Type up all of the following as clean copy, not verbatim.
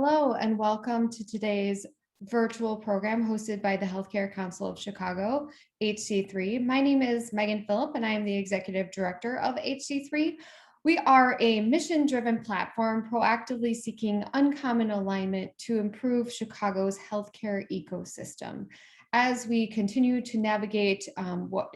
Hello, and welcome to today's virtual program hosted by the Healthcare Council of Chicago, HC3. My name is Megan Phillip, and I am the Executive Director of HC3. We are a mission-driven platform proactively seeking uncommon alignment to improve Chicago's healthcare ecosystem. As we continue to navigate what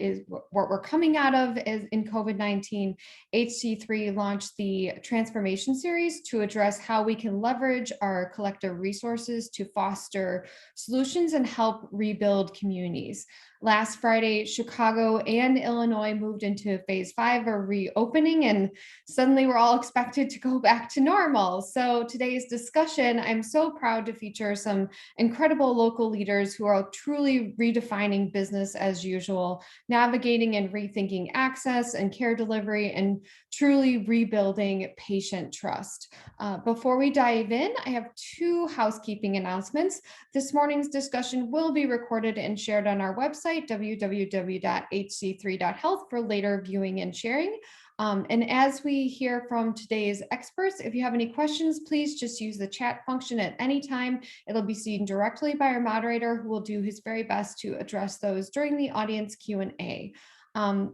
we're coming out of in COVID-19, HC3 launched the Transformation Series to address how we can leverage our collective resources to foster solutions and help rebuild communities. Last Friday, Chicago and Illinois moved into phase 5 of reopening, and suddenly we're all expected to go back to normal. So today's discussion, I'm so proud to feature some incredible local leaders who are truly redefining business as usual, navigating and rethinking access and care delivery, and truly rebuilding patient trust. Before we dive in, I have two housekeeping announcements. This morning's discussion will be recorded and shared on our website, www.hc3.health, for later viewing and sharing. And as we hear from today's experts, if you have any questions, please just use the chat function at any time. It'll be seen directly by our moderator, who will do his very best to address those during the audience Q&A.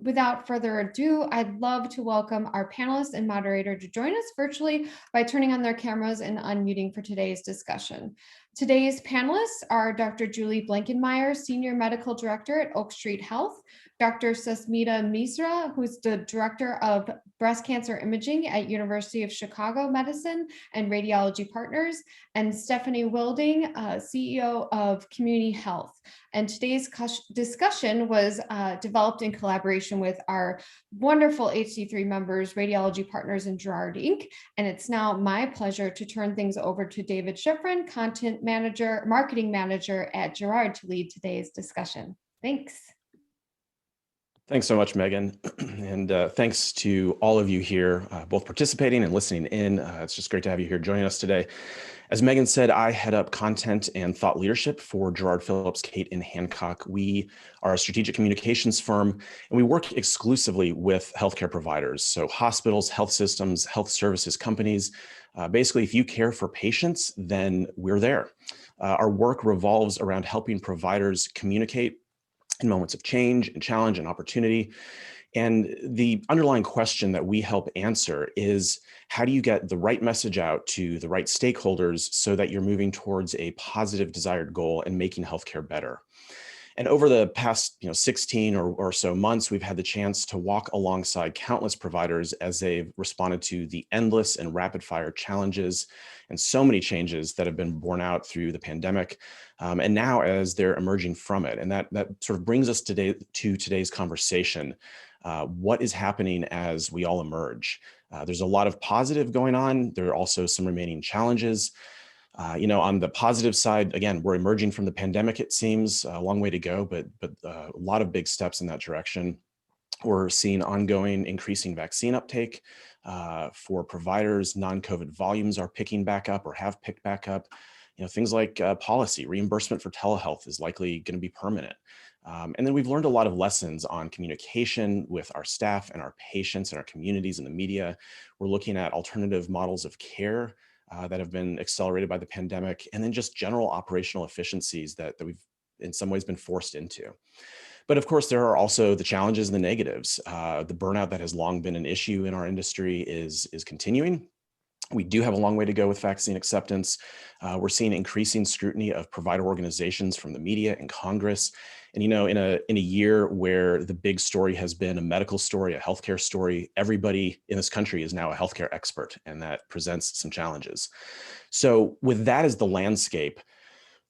Without further ado, I'd love to welcome our panelists and moderator to join us virtually by turning on their cameras and unmuting for today's discussion. Today's panelists are Dr. Julie Blankenmeyer, Senior Medical Director at Oak Street Health, Dr. Susmita Misra, who's the Director of Breast Cancer Imaging at University of Chicago Medicine and Radiology Partners, and Stephanie Wilding, CEO of Community Health. And today's discussion was developed in collaboration with our wonderful HC3 members, Radiology Partners and Jarrard Inc. And it's now my pleasure to turn things over to David Schifrin, Marketing Manager at Jarrard, to lead today's discussion. Thanks. Thanks so much, Megan. And thanks to all of you here, both participating and listening in. It's just great to have you here joining us today. As Megan said, I head up content and thought leadership for Jarrard Phillips, Kate & Hancock. We are a strategic communications firm, and we work exclusively with healthcare providers. So hospitals, health systems, health services companies. Basically, if you care for patients, then we're there. Our work revolves around helping providers communicate in moments of change and challenge and opportunity. And the underlying question that we help answer is, how do you get the right message out to the right stakeholders so that you're moving towards a positive desired goal and making healthcare better? And over the past 16 or so months, we've had the chance to walk alongside countless providers as they've responded to the endless and rapid fire challenges and so many changes that have been borne out through the pandemic. And now as they're emerging from it. And that sort of brings us to today's conversation. What is happening as we all emerge? There's a lot of positive going on. There are also some remaining challenges. On the positive side, again, we're emerging from the pandemic. It seems a long way to go, but a lot of big steps in that direction. We're seeing ongoing increasing vaccine uptake for providers. Non-COVID volumes are picking back up or have picked back up. Things like policy reimbursement for telehealth is likely going to be permanent. And then we've learned a lot of lessons on communication with our staff and our patients and our communities and the media. We're looking at alternative models of care that have been accelerated by the pandemic, and then just general operational efficiencies that we've in some ways been forced into. But of course, there are also the challenges and the negatives. The burnout that has long been an issue in our industry is continuing. We do have a long way to go with vaccine acceptance. We're seeing increasing scrutiny of provider organizations from the media and Congress. And in a year where the big story has been a medical story, a healthcare story, everybody in this country is now a healthcare expert, and that presents some challenges. So with that as the landscape,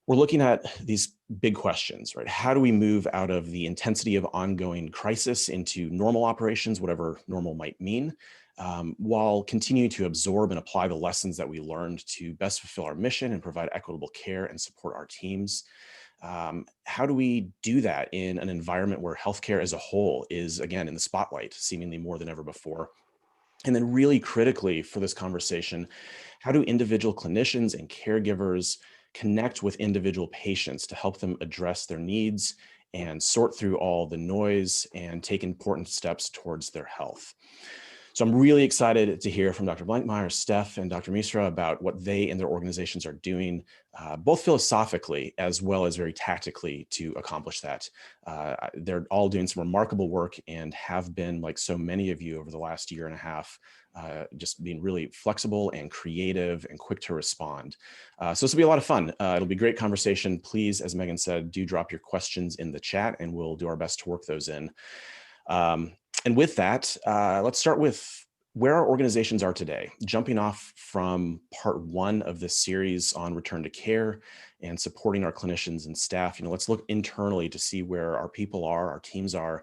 we're looking at these big questions, right? How do we move out of the intensity of ongoing crisis into normal operations, whatever normal might mean? While continuing to absorb and apply the lessons that we learned to best fulfill our mission and provide equitable care and support our teams. How do we do that in an environment where healthcare as a whole is, again, in the spotlight, seemingly more than ever before? And then really critically for this conversation, how do individual clinicians and caregivers connect with individual patients to help them address their needs and sort through all the noise and take important steps towards their health? So I'm really excited to hear from Dr. Blankmeyer, Steph, and Dr. Misra about what they and their organizations are doing, both philosophically as well as very tactically to accomplish that. They're all doing some remarkable work and have been, like so many of you over the last year and a half, just being really flexible and creative and quick to respond. So this will be a lot of fun. It'll be a great conversation. Please, as Megan said, do drop your questions in the chat and we'll do our best to work those in. And with that, let's start with where our organizations are today, jumping off from part 1 of this series on return to care and supporting our clinicians and staff. Let's look internally to see where our people are, our teams are,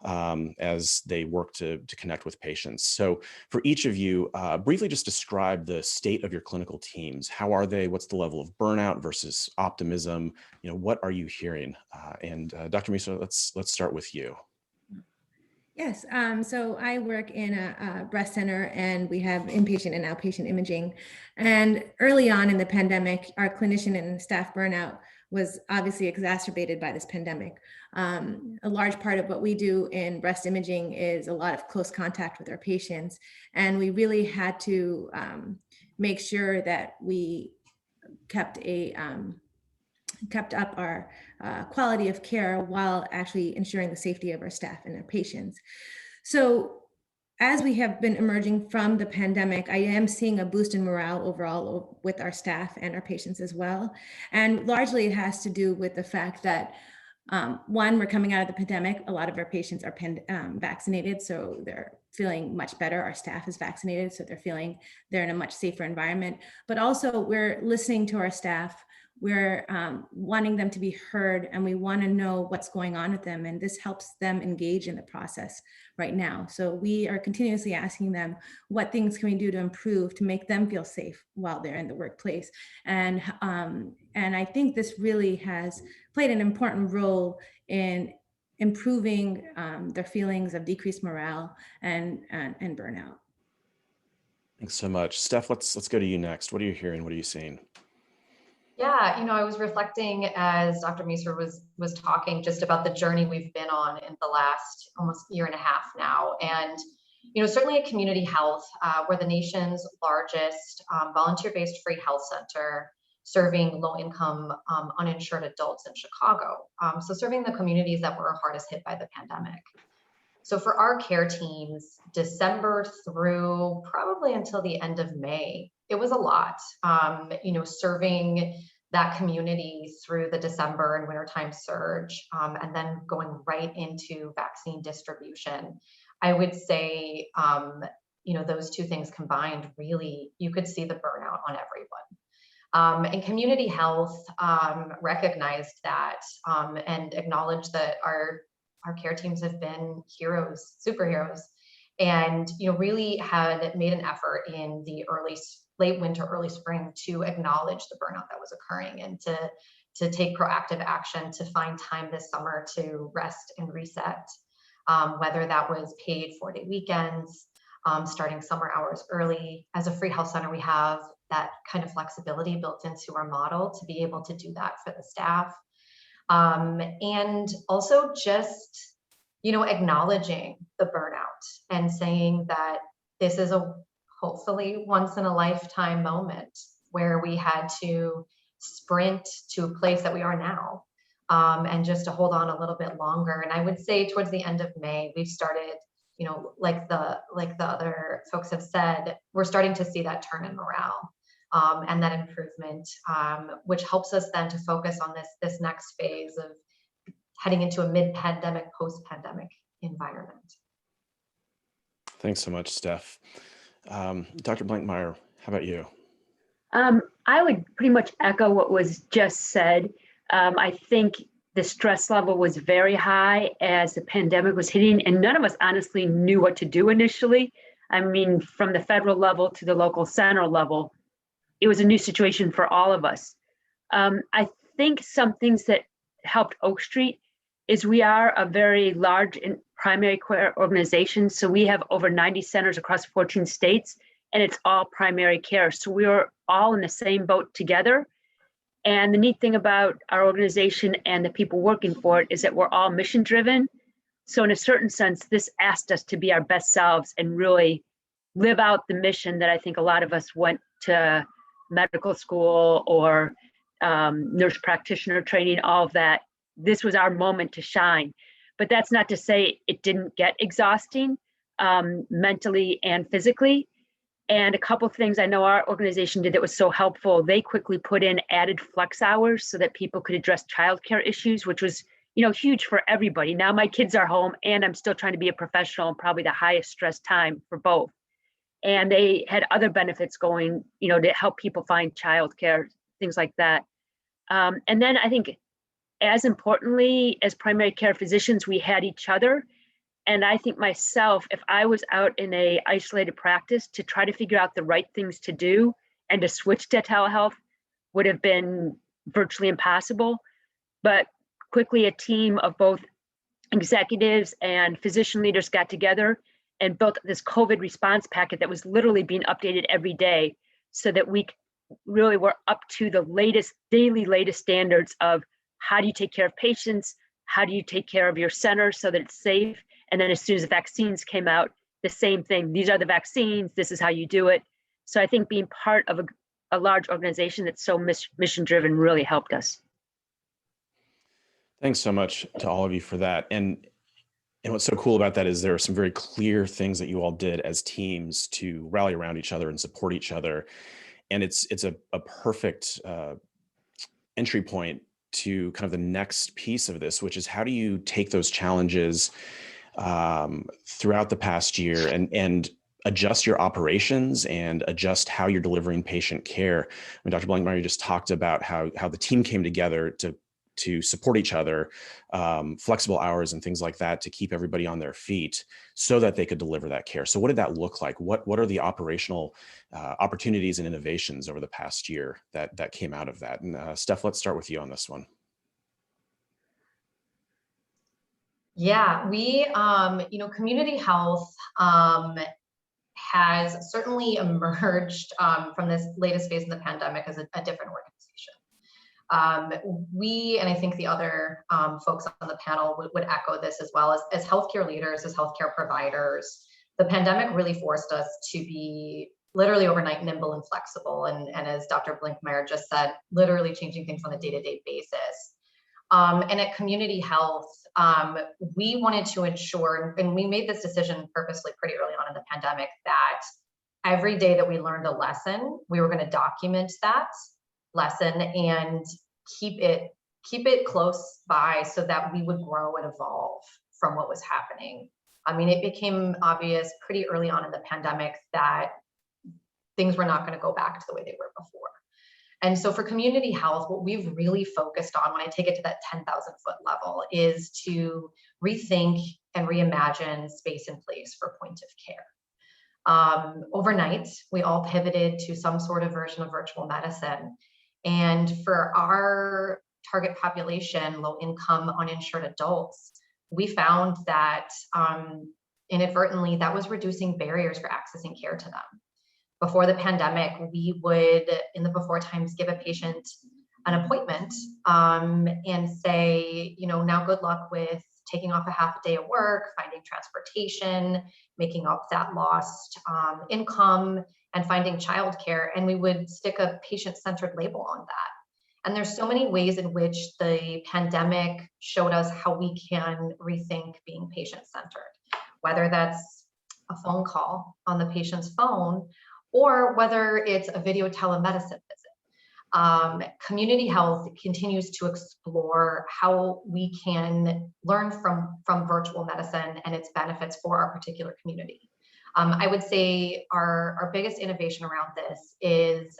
as they work to connect with patients. So for each of you, briefly just describe the state of your clinical teams. How are they? What's the level of burnout versus optimism? What are you hearing? And Dr. Misra, let's start with you. Yes, so I work in a breast center and we have inpatient and outpatient imaging. And early on in the pandemic, our clinician and staff burnout was obviously exacerbated by this pandemic. A large part of what we do in breast imaging is a lot of close contact with our patients. And we really had to make sure that we kept up our quality of care while actually ensuring the safety of our staff and our patients. So as we have been emerging from the pandemic, I am seeing a boost in morale overall with our staff and our patients as well. And largely it has to do with the fact that one, we're coming out of the pandemic. A lot of our patients are vaccinated, so they're feeling much better. Our staff is vaccinated, so they're in a much safer environment. But also we're listening to our staff. We're wanting them to be heard, and we want to know what's going on with them. And this helps them engage in the process right now. So we are continuously asking them, what things can we do to improve to make them feel safe while they're in the workplace? And I think this really has played an important role in improving their feelings of decreased morale and burnout. Thanks so much. Steph, let's go to you next. What are you hearing? What are you seeing? Yeah, I was reflecting as Dr. Misra was talking just about the journey we've been on in the last almost year and a half now. And, certainly at Community Health, we're the nation's largest volunteer-based free health center serving low-income uninsured adults in Chicago. So serving the communities that were hardest hit by the pandemic. So for our care teams, December through probably until the end of May, it was a lot, serving that community through the December and wintertime surge, and then going right into vaccine distribution. I would say, those two things combined, really, you could see the burnout on everyone. And Community Health recognized that and acknowledged that our care teams have been heroes, superheroes, and really had made an effort in the late winter, early spring to acknowledge the burnout that was occurring and to take proactive action to find time this summer to rest and reset, whether that was paid 4-day weekends, starting summer hours early. As a free health center, we have that kind of flexibility built into our model to be able to do that for the staff. And also just, acknowledging the burnout and saying that this is a hopefully once in a lifetime moment where we had to sprint to a place that we are now, and just to hold on a little bit longer. And I would say towards the end of May, we've started, like the other folks have said, we're starting to see that turn in morale. And that improvement, which helps us then to focus on this next phase of heading into a mid-pandemic, post-pandemic environment. Thanks so much, Steph. Dr. Blankmeyer, how about you? I would pretty much echo what was just said. I think the stress level was very high as the pandemic was hitting, and none of us honestly knew what to do initially. I mean, from the federal level to the local center level, it was a new situation for all of us. I think some things that helped Oak Street is we are a very large primary care organization. So we have over 90 centers across 14 states, and it's all primary care. So we are all in the same boat together. And the neat thing about our organization and the people working for it is that we're all mission driven. So in a certain sense, this asked us to be our best selves and really live out the mission that I think a lot of us went to medical school or nurse practitioner training, all of that. This was our moment to shine. But that's not to say it didn't get exhausting mentally and physically. And a couple of things I know our organization did that was so helpful. They quickly put in added flex hours so that people could address childcare issues, which was, huge for everybody. Now my kids are home and I'm still trying to be a professional, and probably the highest stress time for both. And they had other benefits going, to help people find childcare, things like that. And then I think, as importantly, as primary care physicians, we had each other. And I think myself, if I was out in a isolated practice, to try to figure out the right things to do and to switch to telehealth would have been virtually impossible. But quickly, a team of both executives and physician leaders got together and built this COVID response packet that was literally being updated every day, so that we really were up to the daily latest standards of how do you take care of patients, how do you take care of your center so that it's safe. And then as soon as the vaccines came out, the same thing. These are the vaccines. This is how you do it. So I think being part of a large organization that's so mission driven really helped us. Thanks so much to all of you for that. And what's so cool about that is there are some very clear things that you all did as teams to rally around each other and support each other. And it's a perfect entry point to kind of the next piece of this, which is how do you take those challenges throughout the past year and adjust your operations and adjust how you're delivering patient care. I mean, Dr. Blankmeyer just talked about how the team came together to support each other, flexible hours and things like that to keep everybody on their feet so that they could deliver that care. So what did that look like? What are the operational opportunities and innovations over the past year that came out of that? And Steph, let's start with you on this one. Yeah, we, community health has certainly emerged from this latest phase of the pandemic as a different organization. And I think the other folks on the panel would echo this as well. As healthcare leaders, as healthcare providers, the pandemic really forced us to be literally overnight nimble and flexible. And as Dr. Blankmeyer just said, literally changing things on a day-to-day basis. And at community health, we wanted to ensure, and we made this decision purposely pretty early on in the pandemic, that every day that we learned a lesson, we were going to document that lesson and keep it close by so that we would grow and evolve from what was happening. I mean, it became obvious pretty early on in the pandemic that things were not going to go back to the way they were before. And so for community health, what we've really focused on when I take it to that 10,000 foot level is to rethink and reimagine space and place for point of care. Overnight, we all pivoted to some sort of version of virtual medicine. And for our target population, low income, uninsured adults, we found that inadvertently that was reducing barriers for accessing care to them. Before the pandemic, we would, in the before times, give a patient an appointment and say, now good luck with taking off a half a day of work, finding transportation, making up that lost income, and finding childcare. And we would stick a patient-centered label on that. And there's so many ways in which the pandemic showed us how we can rethink being patient-centered, whether that's a phone call on the patient's phone, or whether it's a video telemedicine visit. Community health continues to explore how we can learn from virtual medicine and its benefits for our particular community. I would say our biggest innovation around this is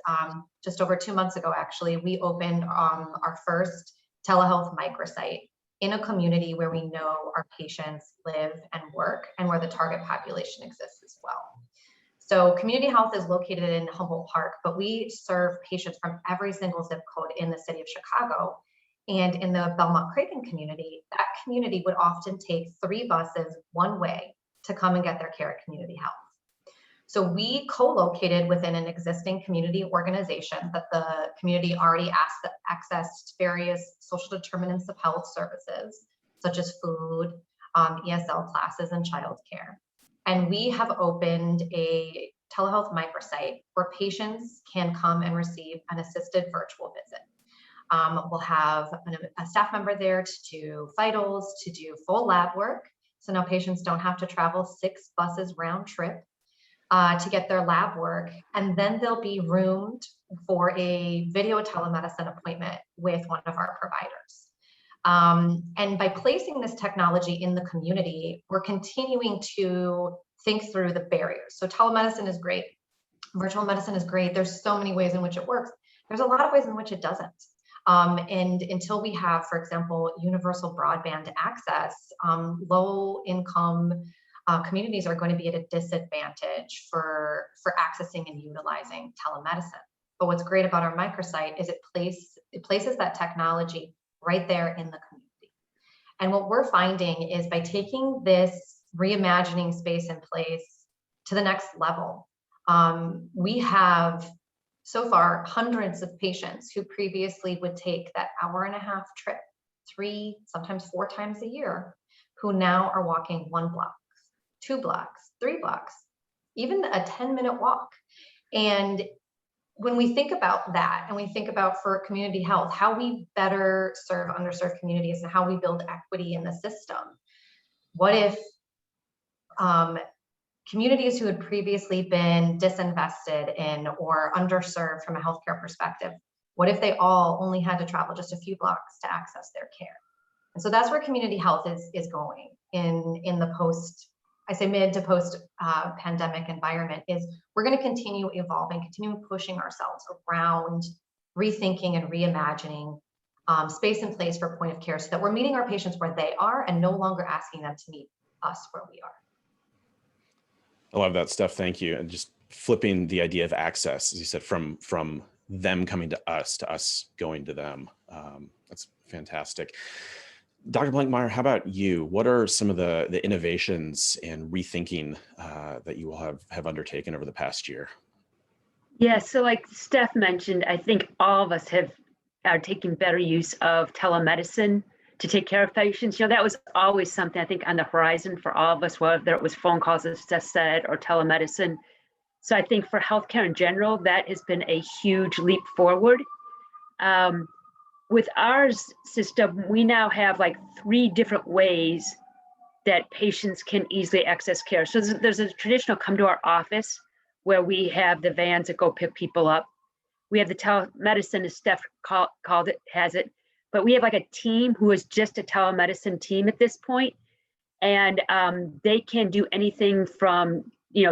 just over 2 months ago, actually, we opened our first telehealth microsite in a community where we know our patients live and work and where the target population exists as well. So community health is located in Humboldt Park, but we serve patients from every single zip code in the city of Chicago. And in the Belmont-Craven community, that community would often take 3 buses one way to come and get their care at community health. So we co-located within an existing community organization that the community already accessed various social determinants of health services, such as food, ESL classes, and childcare. And we have opened a telehealth microsite where patients can come and receive an assisted virtual visit. We'll have a staff member there to do vitals, to do full lab work. So now patients don't have to travel 6 buses round trip to get their lab work. And then they'll be roomed for a video telemedicine appointment with one of our providers. And by placing this technology in the community, we're continuing to think through the barriers. So telemedicine is great. Virtual medicine is great. There's so many ways in which it works. There's a lot of ways in which it doesn't. And until we have, for example, universal broadband access, low income communities are going to be at a disadvantage for accessing and utilizing telemedicine. But what's great about our microsite is it places that technology right there in the community. And what we're finding is by taking this reimagining space and place to the next level, we have so far hundreds of patients who previously would take that hour-and-a-half trip 3, sometimes 4 times a year, who now are walking 1 block, 2 blocks, 3 blocks, even a 10-minute walk. And when we think about that, and we think about for community health, how we better serve underserved communities and how we build equity in the system, what if communities who had previously been disinvested in or underserved from a healthcare perspective, what if they all only had to travel just a few blocks to access their care? And so that's where community health is going in the mid to post pandemic environment. Is we're going to continue evolving, continue pushing ourselves around rethinking and reimagining space and place for point of care, so that we're meeting our patients where they are and no longer asking them to meet us where we are. I love that stuff. Thank you. And just flipping the idea of access, as you said, from them coming to us going to them. That's fantastic. Dr. Blankmeyer, how about you? What are some of the innovations and rethinking that you will have undertaken over the past year? Yeah, so like Steph mentioned, I think all of us are taking better use of telemedicine to take care of patients. You know, that was always something I think on the horizon for all of us, whether it was phone calls, as Steph said, or telemedicine. So I think for healthcare in general, that has been a huge leap forward. With our system, we now have like 3 different ways that patients can easily access care. So there's a traditional come to our office where we have the vans that go pick people up. We have the telemedicine, as Steph called it, has it. But we have like a team who is just a telemedicine team at this point. And they can do anything from,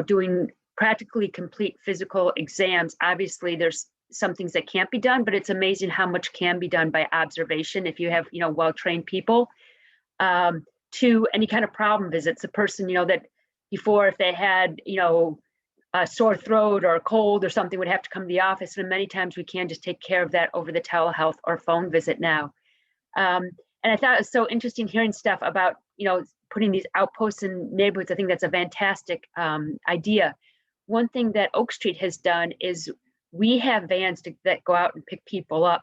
doing practically complete physical exams. Obviously, there's some things that can't be done, but it's amazing how much can be done by observation if you have, well-trained people, to any kind of problem visits. A person, that before, if they had, a sore throat or a cold or something, would have to come to the office. And many times we can just take care of that over the telehealth or phone visit now. And I thought it was so interesting hearing stuff about, putting these outposts in neighborhoods. I think that's a fantastic idea. One thing that Oak Street has done is we have vans that go out and pick people up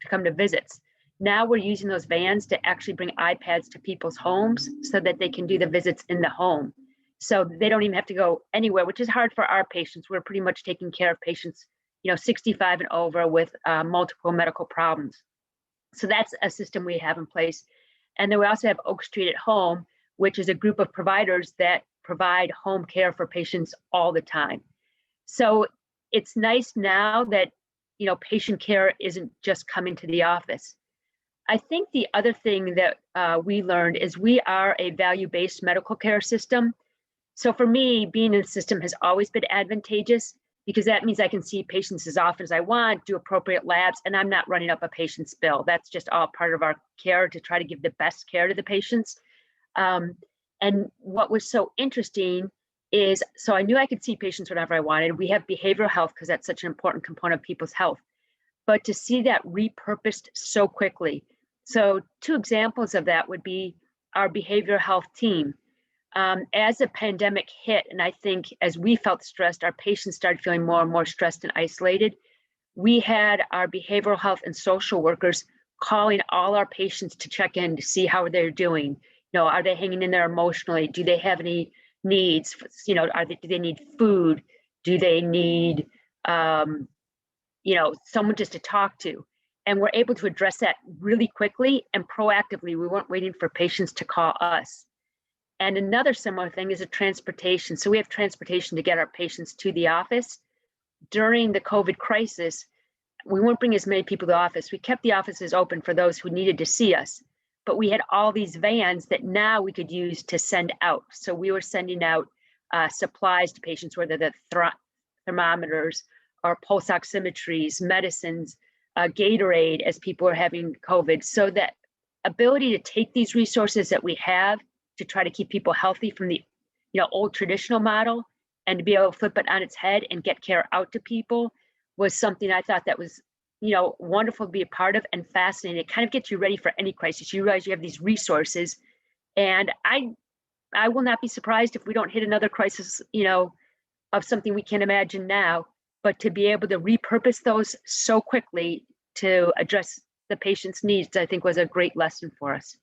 to come to visits. Now we're using those vans to actually bring iPads to people's homes so that they can do the visits in the home. So they don't even have to go anywhere, which is hard for our patients. We're pretty much taking care of patients, 65 and over with multiple medical problems. So that's a system we have in place. And then we also have Oak Street at Home, which is a group of providers that provide home care for patients all the time. So it's nice now that, patient care isn't just coming to the office. I think the other thing that we learned is we are a value-based medical care system. So for me, being in the system has always been advantageous because that means I can see patients as often as I want, do appropriate labs, and I'm not running up a patient's bill. That's just all part of our care to try to give the best care to the patients. And what was so interesting is, so I knew I could see patients whenever I wanted. We have behavioral health because that's such an important component of people's health. But to see that repurposed so quickly. So 2 examples of that would be our behavioral health team. As the pandemic hit, and I think as we felt stressed, our patients started feeling more and more stressed and isolated. We had our behavioral health and social workers calling all our patients to check in to see how they're doing. Are they hanging in there emotionally? Do they have any, needs. Do they need food? Do they need, someone just to talk to? And we're able to address that really quickly and proactively. We weren't waiting for patients to call us. And another similar thing is a transportation. So we have transportation to get our patients to the office. During the COVID crisis, we won't bring as many people to the office. We kept the offices open for those who needed to see us, but we had all these vans that now we could use to send out. So we were sending out supplies to patients, whether the thermometers or pulse oximetries, medicines, Gatorade as people are having COVID. So that ability to take these resources that we have to try to keep people healthy from the old traditional model and to be able to flip it on its head and get care out to people was something I thought that was wonderful to be a part of and fascinating. It kind of gets you ready for any crisis. You realize you have these resources, and I will not be surprised if we don't hit another crisis of something we can't imagine now, but to be able to repurpose those so quickly to address the patient's needs, I think was a great lesson for us.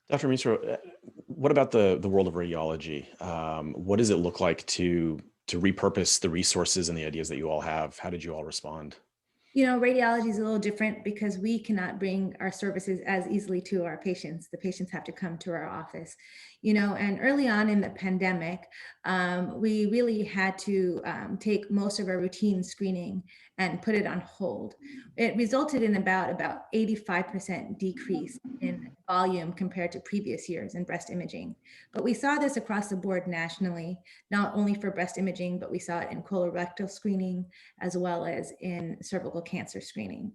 Dr. Misra, what about the world of radiology? What does it look like to repurpose the resources and the ideas that you all have? How did you all respond? Radiology is a little different because we cannot bring our services as easily to our patients. The patients have to come to our office, and early on in the pandemic, we really had to take most of our routine screening and put it on hold. It resulted in about 85% decrease in volume compared to previous years in breast imaging. But we saw this across the board nationally, not only for breast imaging, but we saw it in colorectal screening as well as in cervical cancer screening.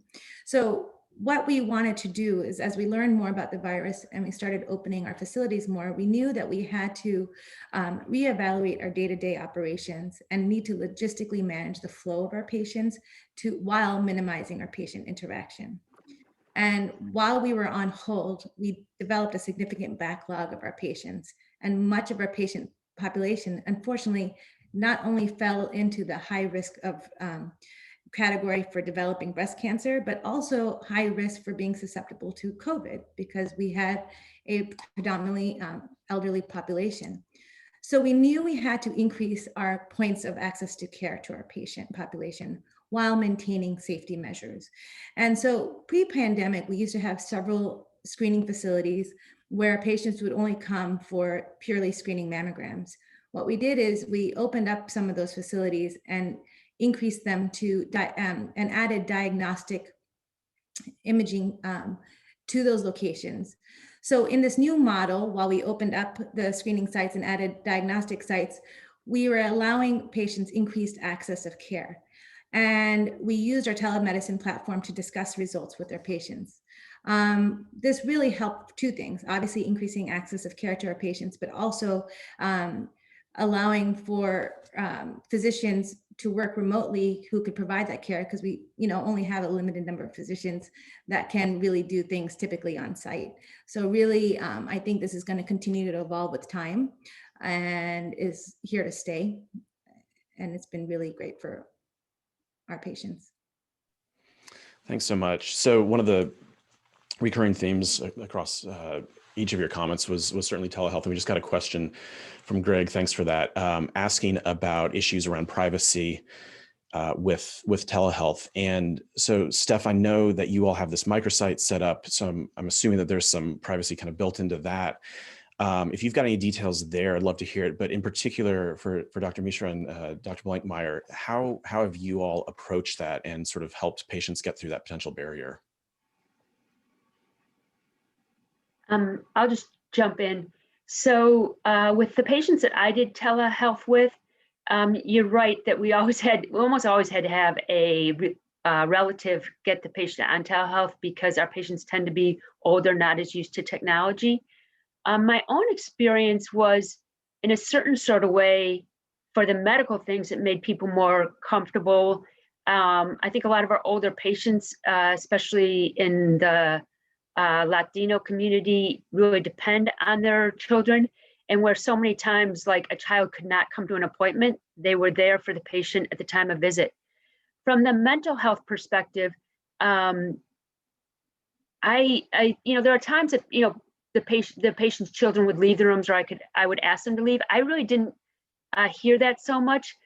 So what we wanted to do is, as we learned more about the virus and we started opening our facilities more, we knew that we had to reevaluate our day-to-day operations and need to logistically manage the flow of our patients while minimizing our patient interaction. And while we were on hold, we developed a significant backlog of our patients, and much of our patient population, unfortunately, not only fell into the high risk of category for developing breast cancer, but also high risk for being susceptible to COVID because we had a predominantly elderly population. So we knew we had to increase our points of access to care to our patient population while maintaining safety measures. And so pre-pandemic, we used to have several screening facilities where patients would only come for purely screening mammograms. What we did is we opened up some of those facilities and increased them to and added diagnostic imaging to those locations. So in this new model, while we opened up the screening sites and added diagnostic sites, we were allowing patients increased access of care. And we used our telemedicine platform to discuss results with their patients. This really helped two things, obviously increasing access of care to our patients, but also allowing for physicians to work remotely who could provide that care, because we only have a limited number of physicians that can really do things typically on site. So really, I think this is going to continue to evolve with time and is here to stay. And it's been really great for our patients. Thanks so much. So one of the recurring themes across each of your comments was certainly telehealth. And we just got a question from Greg, thanks for that, asking about issues around privacy with telehealth. And so Steph, I know that you all have this microsite set up, so I'm assuming that there's some privacy kind of built into that. If you've got any details there, I'd love to hear it. But in particular for Dr. Misra and Dr. Blankmeyer, how have you all approached that and sort of helped patients get through that potential barrier? I'll just jump in. So with the patients that I did telehealth with, you're right that we almost had to have a relative get the patient on telehealth because our patients tend to be older, not as used to technology. My own experience was, in a certain sort of way, for the medical things, it made people more comfortable. I think a lot of our older patients, especially in the Latino community, really depend on their children. And where so many times, like a child could not come to an appointment, they were there for the patient at the time of visit. From the mental health perspective, there are times that, the patient's children would leave the rooms, or I would ask them to leave. I really didn't hear that so much.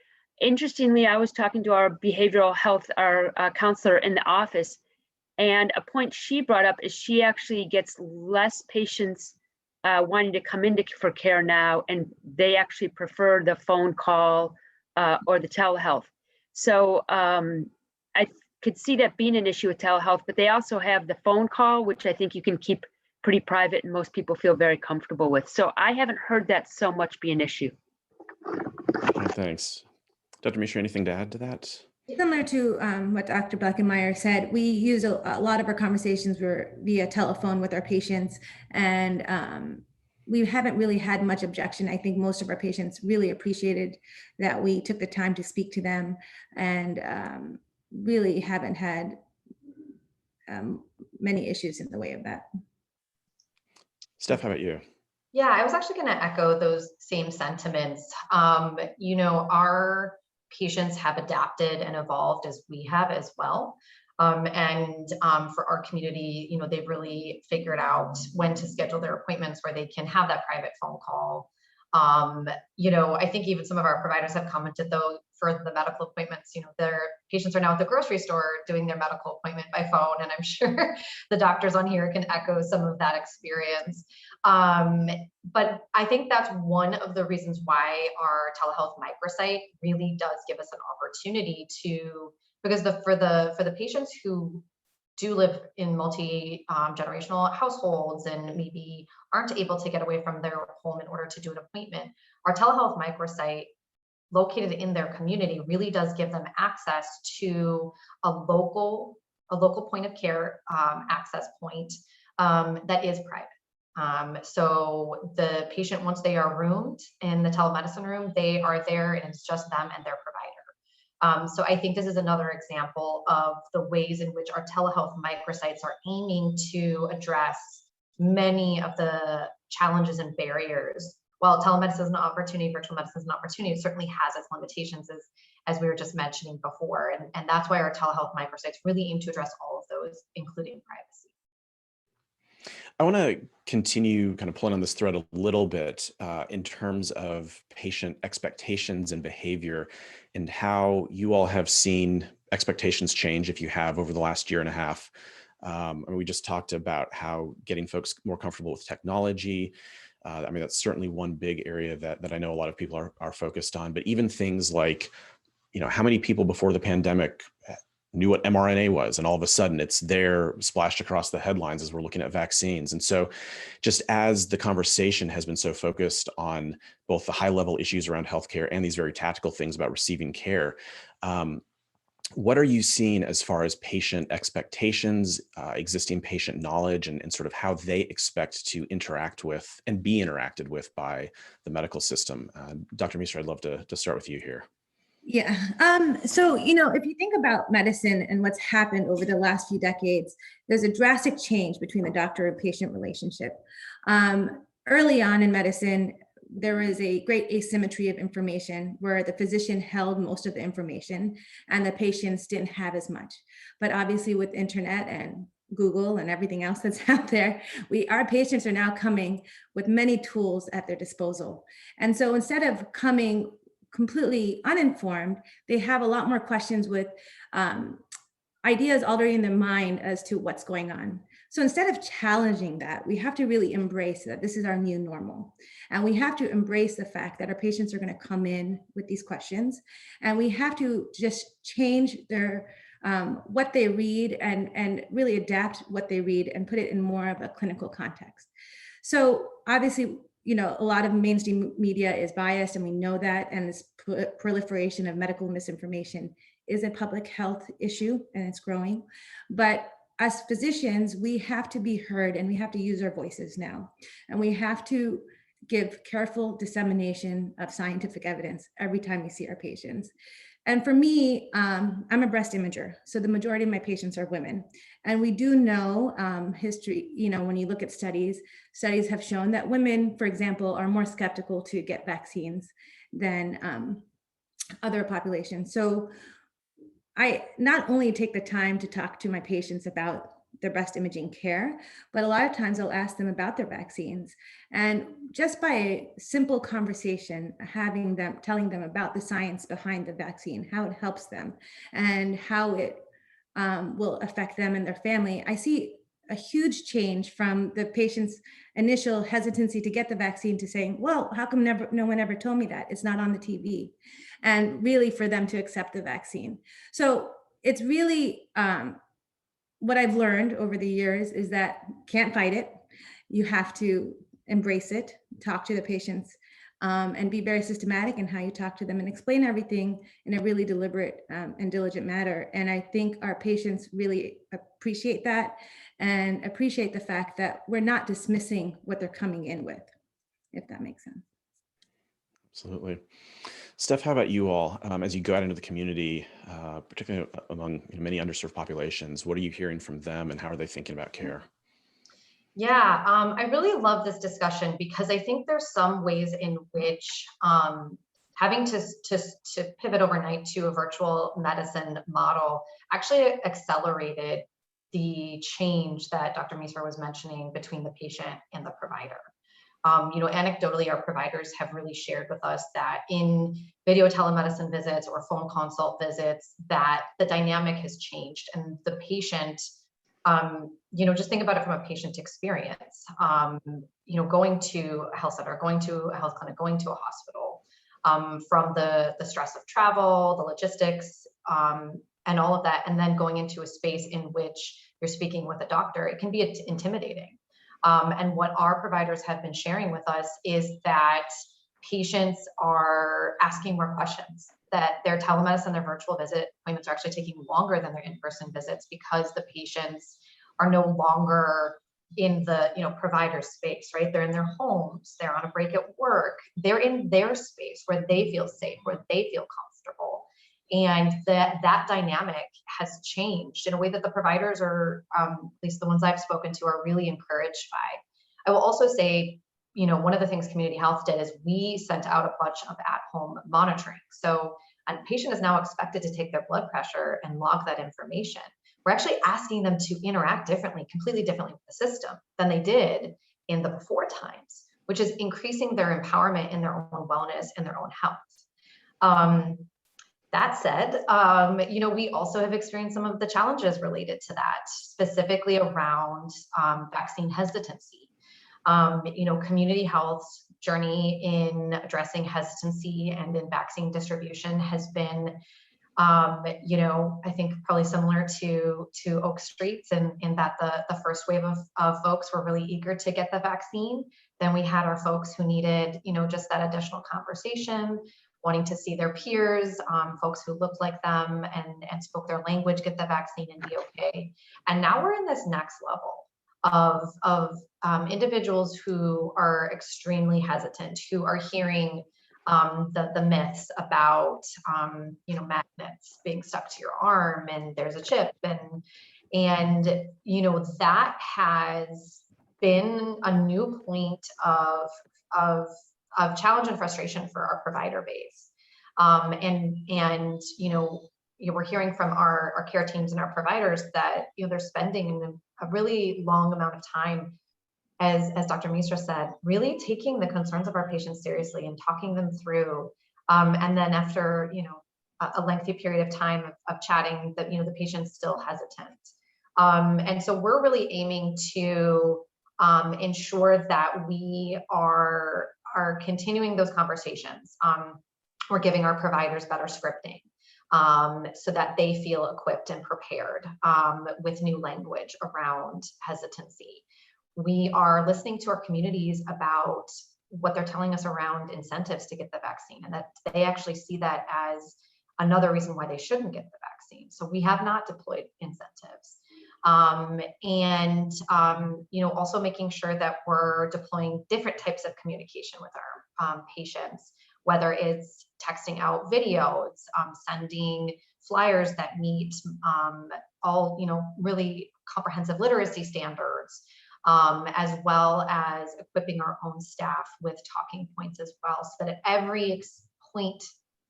Interestingly, I was talking to our behavioral health, our counselor in the office, and a point she brought up is she actually gets less patients wanting to come in for care now, and they actually prefer the phone call or the telehealth. So I could see that being an issue with telehealth, but they also have the phone call, which I think you can keep pretty private and most people feel very comfortable with. So I haven't heard that so much be an issue. Okay, thanks. Dr. Mishra, anything to add to that? Similar to what Dr. Bleckenmeyer said, we use a lot of our conversations were via telephone with our patients, and we haven't really had much objection. I think most of our patients really appreciated that we took the time to speak to them, and really haven't had many issues in the way of that. Steph, how about you? Yeah, I was actually going to echo those same sentiments. You know, our patients have adapted and evolved as we have as well. For our community, you know, they've really figured out when to schedule their appointments where they can have that private phone call. You know, I think even some of our providers have commented though for the medical appointments, you know, their patients are now at the grocery store doing their medical appointment by phone. And I'm sure the doctors on here can echo some of that experience. But I think that's one of the reasons why our telehealth microsite really does give us an opportunity to, because for the patients who do live in multi-generational households and maybe aren't able to get away from their home in order to do an appointment, our telehealth microsite located in their community really does give them access to a local point of care access point that is private. So the patient, once they are roomed in the telemedicine room, they are there and it's just them and their provider. So I think this is another example of the ways in which our telehealth microsites are aiming to address many of the challenges and barriers. While telemedicine is an opportunity, virtual medicine is an opportunity, it certainly has its limitations as we were just mentioning before. And that's why our telehealth microsites really aim to address all of those, including privacy. I want to continue kind of pulling on this thread a little bit in terms of patient expectations and behavior, and how you all have seen expectations change, if you have, over the last year and a half. And we just talked about how getting folks more comfortable with technology. I mean, that's certainly one big area that I know a lot of people are focused on, but even things like, you know, how many people before the pandemic knew what mRNA was, and all of a sudden it's there splashed across the headlines as we're looking at vaccines. And so just as the conversation has been so focused on both the high level issues around healthcare and these very tactical things about receiving care, what are you seeing as far as patient expectations, existing patient knowledge, and sort of how they expect to interact with and be interacted with by the medical system? Dr. Mishra, I'd love to start with you here. Yeah. So, you know, if you think about medicine and what's happened over the last few decades, there's a drastic change between the doctor and patient relationship. Early on in medicine, there was a great asymmetry of information where the physician held most of the information and the patients didn't have as much. But obviously with internet and Google and everything else that's out there, our patients are now coming with many tools at their disposal. And so instead of coming completely uninformed, they have a lot more questions with ideas already in their mind as to what's going on. So instead of challenging that, we have to really embrace that this is our new normal. And we have to embrace the fact that our patients are going to come in with these questions. And we have to just change their what they read and really adapt what they read and put it in more of a clinical context. So obviously, you know, a lot of mainstream media is biased, and we know that, and this proliferation of medical misinformation is a public health issue, and it's growing. But as physicians, we have to be heard, and we have to use our voices now. And we have to give careful dissemination of scientific evidence every time we see our patients. And for me, I'm a breast imager. So the majority of my patients are women. And we do know history, you know, when you look at studies have shown that women, for example, are more skeptical to get vaccines than other populations. So I not only take the time to talk to my patients about their best imaging care, but a lot of times I'll ask them about their vaccines. And just by a simple conversation, telling them about the science behind the vaccine, how it helps them, and how it will affect them and their family, I see a huge change from the patient's initial hesitancy to get the vaccine to saying, well, how come no one ever told me that? It's not on the TV. And really for them to accept the vaccine. So it's really what I've learned over the years is that can't fight it. You have to embrace it, talk to the patients, and be very systematic in how you talk to them and explain everything in a really deliberate and diligent manner. And I think our patients really appreciate that and appreciate the fact that we're not dismissing what they're coming in with, if that makes sense. Absolutely. Steph, how about you all? As you go out into the community, particularly among many underserved populations, what are you hearing from them and how are they thinking about care? Yeah, I really love this discussion because I think there's some ways in which having to pivot overnight to a virtual medicine model actually accelerated the change that Dr. Meeser was mentioning between the patient and the provider. Anecdotally, our providers have really shared with us that in video telemedicine visits or phone consult visits, that the dynamic has changed and the patient, just think about it from a patient experience, going to a health center, going to a health clinic, going to a hospital, from the stress of travel, the logistics, and all of that, and then going into a space in which you're speaking with a doctor, it can be intimidating. And what our providers have been sharing with us is that patients are asking more questions, that their telemedicine, their virtual visit appointments are actually taking longer than their in-person visits because the patients are no longer in the provider space, right? They're in their homes, they're on a break at work, they're in their space where they feel safe, where they feel comfortable. And that dynamic has changed in a way that the providers are, at least the ones I've spoken to, are really encouraged by. I will also say, one of the things Community Health did is we sent out a bunch of at-home monitoring. So a patient is now expected to take their blood pressure and log that information. We're actually asking them to interact completely differently with the system than they did in the before times, which is increasing their empowerment in their own wellness and their own health. That said, we also have experienced some of the challenges related to that, specifically around vaccine hesitancy. Community Health's journey in addressing hesitancy and in vaccine distribution has been, I think probably similar to Oak Street's in that the first wave of folks were really eager to get the vaccine. Then we had our folks who needed, just that additional conversation, wanting to see their peers, folks who looked like them and spoke their language, get the vaccine and be okay. And now we're in this next level of individuals who are extremely hesitant, who are hearing the myths about magnets being stuck to your arm and there's a chip and that has been a new point of challenge and frustration for our provider base. We're hearing from our care teams and our providers that they're spending a really long amount of time, as Dr. Meeser said, really taking the concerns of our patients seriously and talking them through. And then after a lengthy period of time of chatting, that the patient's still hesitant. And so we're really aiming to ensure that we are continuing those conversations. We're giving our providers better scripting so that they feel equipped and prepared with new language around hesitancy. We are listening to our communities about what they're telling us around incentives to get the vaccine, and that they actually see that as another reason why they shouldn't get the vaccine. So we have not deployed incentives. Also making sure that we're deploying different types of communication with our patients, whether it's texting out videos, sending flyers that meet all really comprehensive literacy standards, as well as equipping our own staff with talking points as well, so that at every point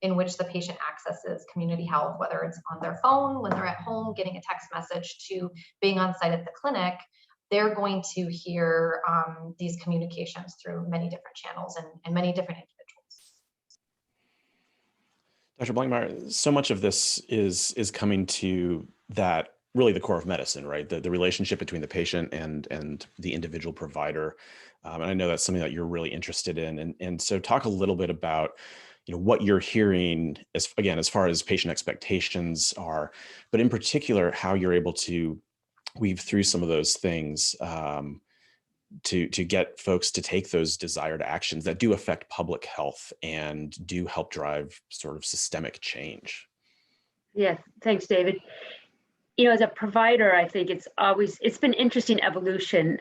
in which the patient accesses community health, whether it's on their phone, when they're at home, getting a text message, to being on site at the clinic, they're going to hear these communications through many different channels and many different individuals. Dr. Blankmeyer, so much of this is coming to that really the core of medicine, right? The relationship between the patient and the individual provider. And I know that's something that you're really interested in. And so talk a little bit about, what you're hearing as far as patient expectations are, but in particular, how you're able to weave through some of those things to get folks to take those desired actions that do affect public health and do help drive sort of systemic change. Yeah, thanks, David. As a provider, I think it's been interesting evolution.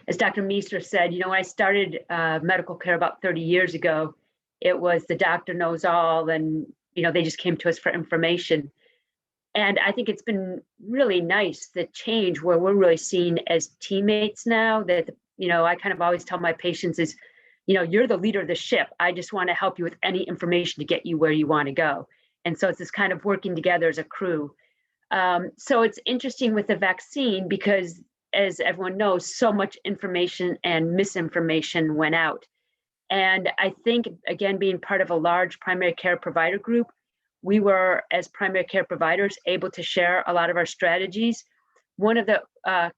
As Dr. Meeser said, when I started medical care about 30 years ago, it was the doctor knows all, and they just came to us for information. And I think it's been really nice, the change where we're really seen as teammates now. That I kind of always tell my patients is, you're the leader of the ship. I just want to help you with any information to get you where you want to go. And so it's this kind of working together as a crew. So it's interesting with the vaccine because, as everyone knows, so much information and misinformation went out. And I think, again, being part of a large primary care provider group, we were, as primary care providers, able to share a lot of our strategies. One of the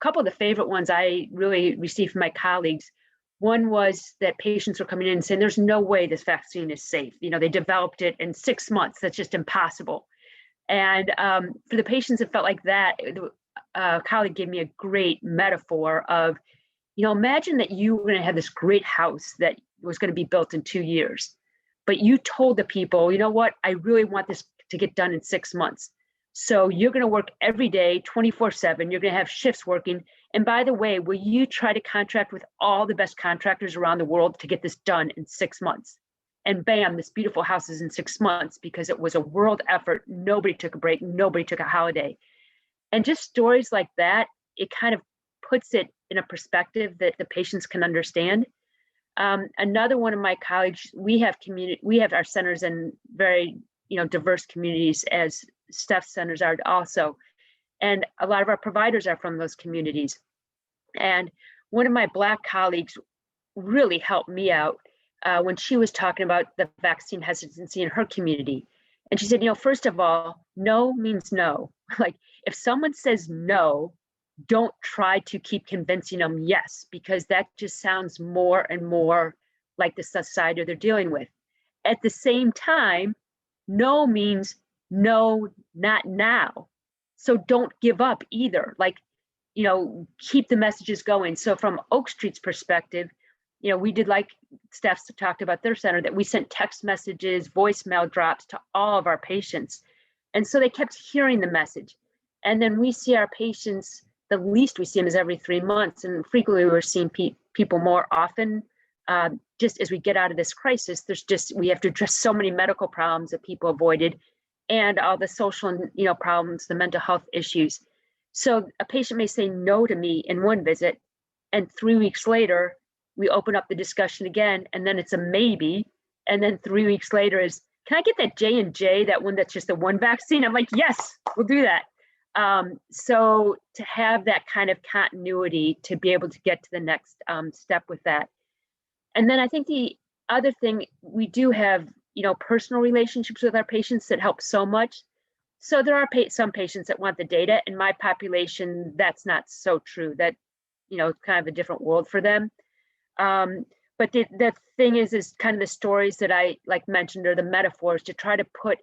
couple of the favorite ones I really received from my colleagues, one was that patients were coming in and saying, there's no way this vaccine is safe. They developed it in 6 months. That's just impossible. And for the patients that felt like that, a colleague gave me a great metaphor of, imagine that you were going to have this great house that was going to be built in 2 years, but you told the people, what, I really want this to get done in 6 months. So you're going to work every day, 24/7. You're going to have shifts working. And by the way, will you try to contract with all the best contractors around the world to get this done in 6 months? And bam, this beautiful house is in 6 months because it was a world effort. Nobody took a break. Nobody took a holiday. And just stories like that, it kind of puts it in a perspective that the patients can understand. Another one of my colleagues, we have our centers in very diverse communities, as Steph's centers are also. And a lot of our providers are from those communities. And one of my Black colleagues really helped me out when she was talking about the vaccine hesitancy in her community. And she said, first of all, no means no. Like, if someone says no, don't try to keep convincing them yes, because that just sounds more and more like the society they're dealing with. At the same time, no means no, not now. So don't give up either. Like, keep the messages going. So from Oak Street's perspective, we did, like Steph's talked about their center, that we sent text messages, voicemail drops to all of our patients. And so they kept hearing the message. And then we see our patients, the least we see them is every 3 months. And frequently we're seeing people more often. Just as we get out of this crisis, we have to address so many medical problems that people avoided, and all the social and problems, the mental health issues. So a patient may say no to me in one visit, and 3 weeks later, we open up the discussion again, and then it's a maybe. And then 3 weeks later is, can I get that J&J, that one that's just the one vaccine? I'm like, yes, we'll do that. So to have that kind of continuity to be able to get to the next step with that. And then I think the other thing, we do have, personal relationships with our patients that help so much. So there are some patients that want the data. In my population, that's not so true. That, it's kind of a different world for them. But the thing is kind of the stories that I mentioned, or the metaphors, to try to put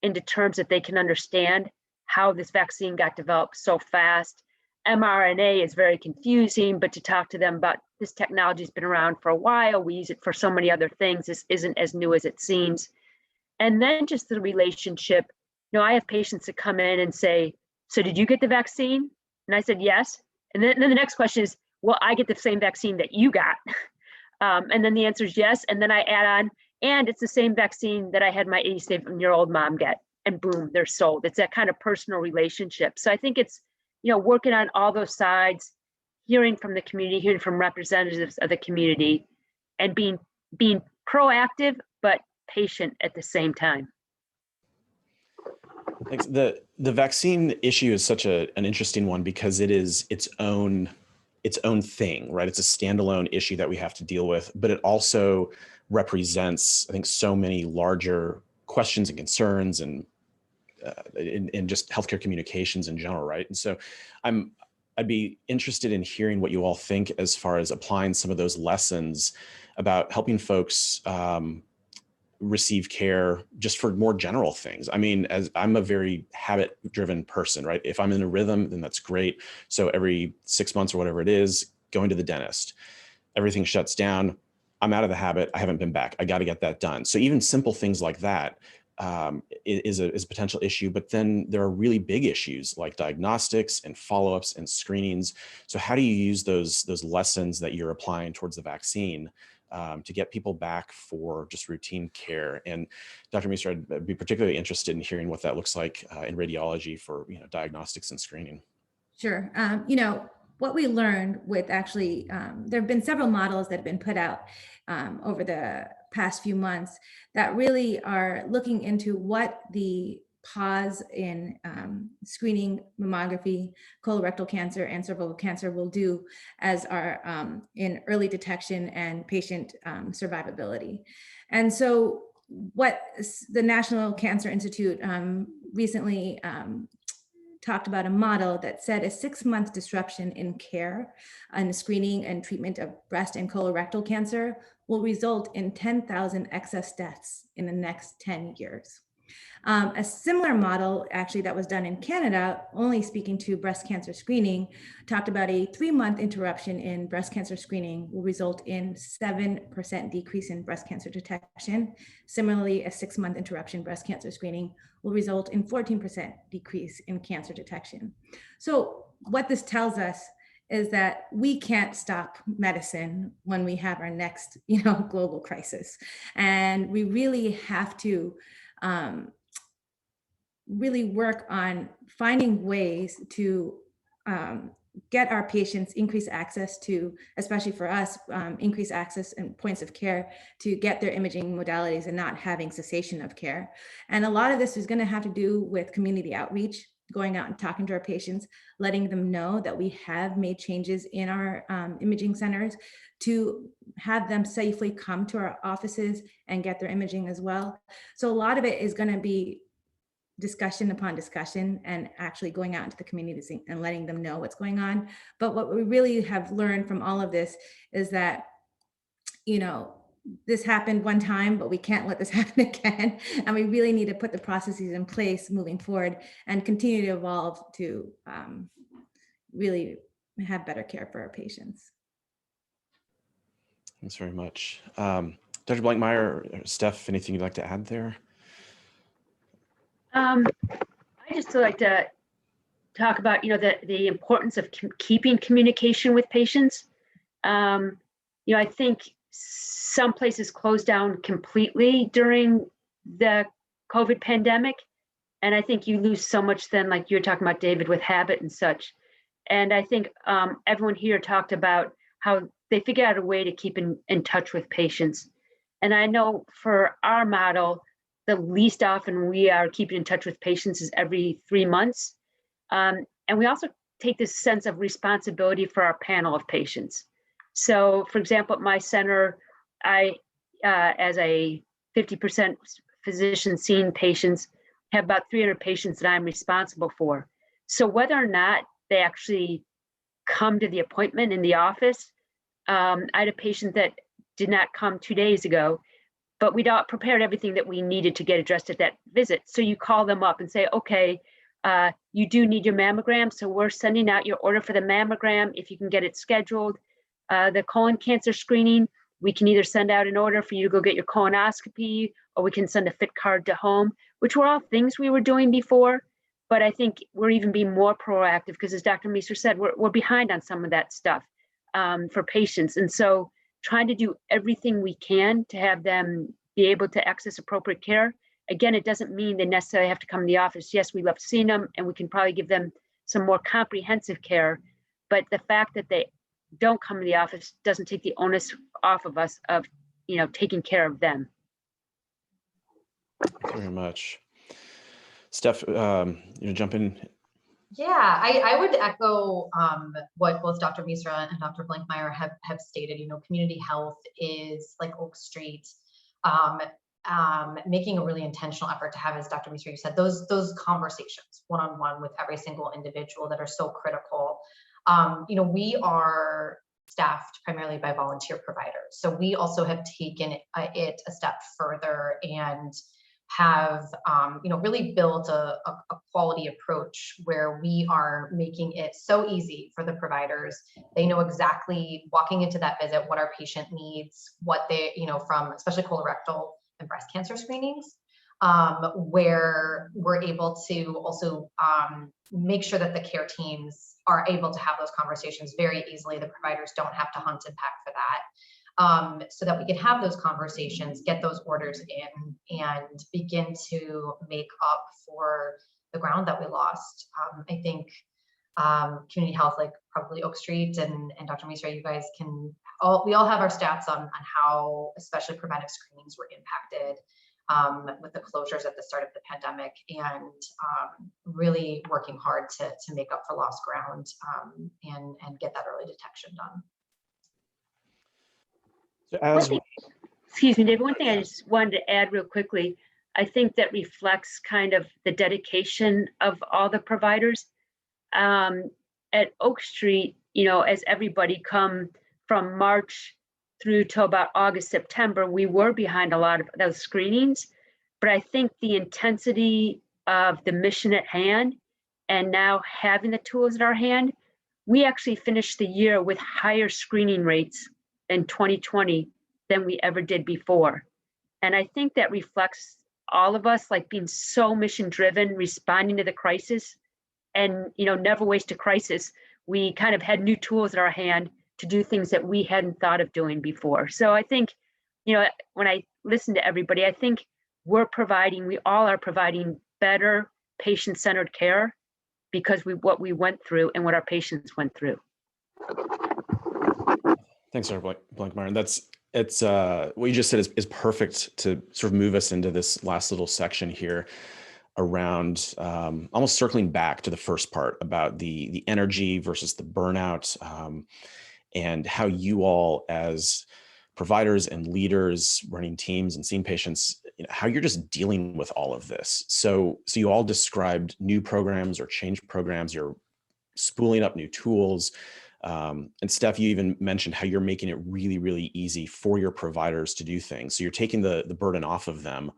into terms that they can understand how this vaccine got developed so fast. mRNA is very confusing, but to talk to them about this technology has been around for a while. We use it for so many other things. This isn't as new as it seems. And then just the relationship. I have patients that come in and say, so did you get the vaccine? And I said, yes. And then the next question is, well, I get the same vaccine that you got. And then the answer is yes. And then I add on, and it's the same vaccine that I had my 87-year-old mom get. And boom, they're sold. It's that kind of personal relationship. So I think it's, working on all those sides, hearing from the community, hearing from representatives of the community, and being proactive, but patient at the same time. Thanks. The vaccine issue is such an interesting one because it is its own thing, right? It's a standalone issue that we have to deal with, but it also represents, I think, so many larger questions and concerns and in just healthcare communications in general, right? And so I'd be interested in hearing what you all think as far as applying some of those lessons about helping folks receive care just for more general things. I mean, as I'm a very habit-driven person, right? If I'm in a rhythm, then that's great. So every 6 months or whatever it is, going to the dentist, everything shuts down. I'm out of the habit. I haven't been back. I got to get that done. So even simple things like that is a potential issue. But then there are really big issues like diagnostics and follow-ups and screenings. So how do you use those lessons that you're applying towards the vaccine to get people back for just routine care? And Dr. Meester, I'd be particularly interested in hearing what that looks like in radiology for diagnostics and screening. Sure. What we learned with actually, there have been several models that have been put out over the past few months that really are looking into what the pause in screening, mammography, colorectal cancer, and cervical cancer will do as our in early detection and patient survivability. And so what the National Cancer Institute recently talked about a model that said a 6-month disruption in care and screening and treatment of breast and colorectal cancer will result in 10,000 excess deaths in the next 10 years. A similar model actually that was done in Canada, only speaking to breast cancer screening, talked about a 3-month interruption in breast cancer screening will result in 7% decrease in breast cancer detection. Similarly, a 6-month interruption in breast cancer screening will result in 14% decrease in cancer detection. So what this tells us is that we can't stop medicine when we have our next, global crisis. And we really have to really work on finding ways to get our patients increased access to, especially for us, increased access and points of care to get their imaging modalities and not having cessation of care. And a lot of this is going to have to do with community outreach, going out and talking to our patients, letting them know that we have made changes in our imaging centers to have them safely come to our offices and get their imaging as well. So a lot of it is going to be discussion upon discussion and actually going out into the communities and letting them know what's going on. But what we really have learned from all of this is that, this happened one time, but we can't let this happen again. And we really need to put the processes in place moving forward and continue to evolve to really have better care for our patients. Thanks very much. Dr. Blankmeyer, or Steph, anything you'd like to add there? I just like to talk about, the importance of keeping communication with patients. I think some places closed down completely during the COVID pandemic. And I think you lose so much then, like you're talking about, David, with habit and such. And I think everyone here talked about how they figure out a way to keep in touch with patients. And I know for our model, the least often we are keeping in touch with patients is every 3 months. And we also take this sense of responsibility for our panel of patients. So for example, at my center, I, as a 50% physician seeing patients, have about 300 patients that I'm responsible for. So whether or not they actually come to the appointment in the office, I had a patient that did not come 2 days ago, but we'd prepared everything that we needed to get addressed at that visit. So you call them up and say, okay, you do need your mammogram. So we're sending out your order for the mammogram. If you can get it scheduled, the colon cancer screening, we can either send out an order for you to go get your colonoscopy, or we can send a fit card to home, which were all things we were doing before. But I think we're even being more proactive because, as Dr. Meester said, we're behind on some of that stuff for patients. And so trying to do everything we can to have them be able to access appropriate care. Again, it doesn't mean they necessarily have to come to the office. Yes, we love seeing them and we can probably give them some more comprehensive care, but the fact that they don't come to the office doesn't take the onus off of us of, taking care of them. Thank you very much. Steph, jump in. Yeah, I would echo what both Dr. Misra and Dr. Blankmeyer have stated. Community health is like Oak Street, making a really intentional effort to have, as Dr. Misra, you said, those conversations one-on-one with every single individual that are so critical. We are staffed primarily by volunteer providers, so we also have taken it a step further and have really built a quality approach where we are making it so easy for the providers. They know exactly, walking into that visit, what our patient needs, what they, from especially colorectal and breast cancer screenings, where we're able to also make sure that the care teams are able to have those conversations very easily. The providers don't have to hunt and pack for that. So that we can have those conversations, get those orders in, and begin to make up for the ground that we lost. I think community health, like probably Oak Street and Dr. Misra, you guys we all have our stats on how especially preventive screenings were impacted with the closures at the start of the pandemic, and really working hard to make up for lost ground and get that early detection done. So excuse me, Dave, one thing I just wanted to add real quickly, I think that reflects kind of the dedication of all the providers. At Oak Street, as everybody come from March through to about August, September, we were behind a lot of those screenings, but I think the intensity of the mission at hand and now having the tools at our hand, we actually finished the year with higher screening rates in 2020 than we ever did before. And I think that reflects all of us like being so mission driven, responding to the crisis, and never waste a crisis. We kind of had new tools at our hand to do things that we hadn't thought of doing before. So I think, when I listen to everybody, I think we all are providing better patient-centered care because what we went through and what our patients went through. Thanks, Dr. Blankmeyer. It's what you just said is perfect to sort of move us into this last little section here around almost circling back to the first part about the energy versus the burnout, and how you all as providers and leaders running teams and seeing patients, how you're just dealing with all of this. So you all described new programs or change programs, you're spooling up new tools. And Steph, you even mentioned how you're making it really, really easy for your providers to do things. So you're taking the burden off of them,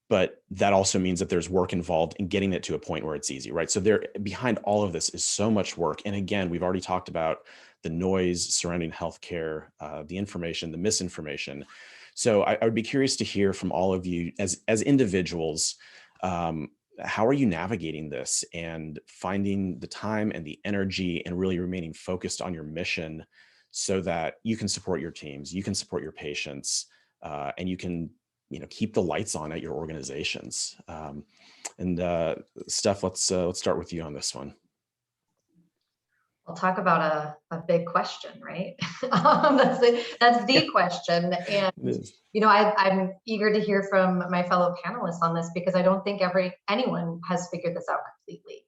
but that also means that there's work involved in getting it to a point where it's easy, right? So behind all of this is so much work. And again, we've already talked about the noise surrounding healthcare, the information, the misinformation. So I would be curious to hear from all of you as individuals, how are you navigating this and finding the time and the energy and really remaining focused on your mission so that you can support your teams, you can support your patients, and you can keep the lights on at your organizations. Steph, let's start with you on this one. We'll talk about a big question, right? That's the question. And, I'm eager to hear from my fellow panelists on this because I don't think anyone has figured this out completely.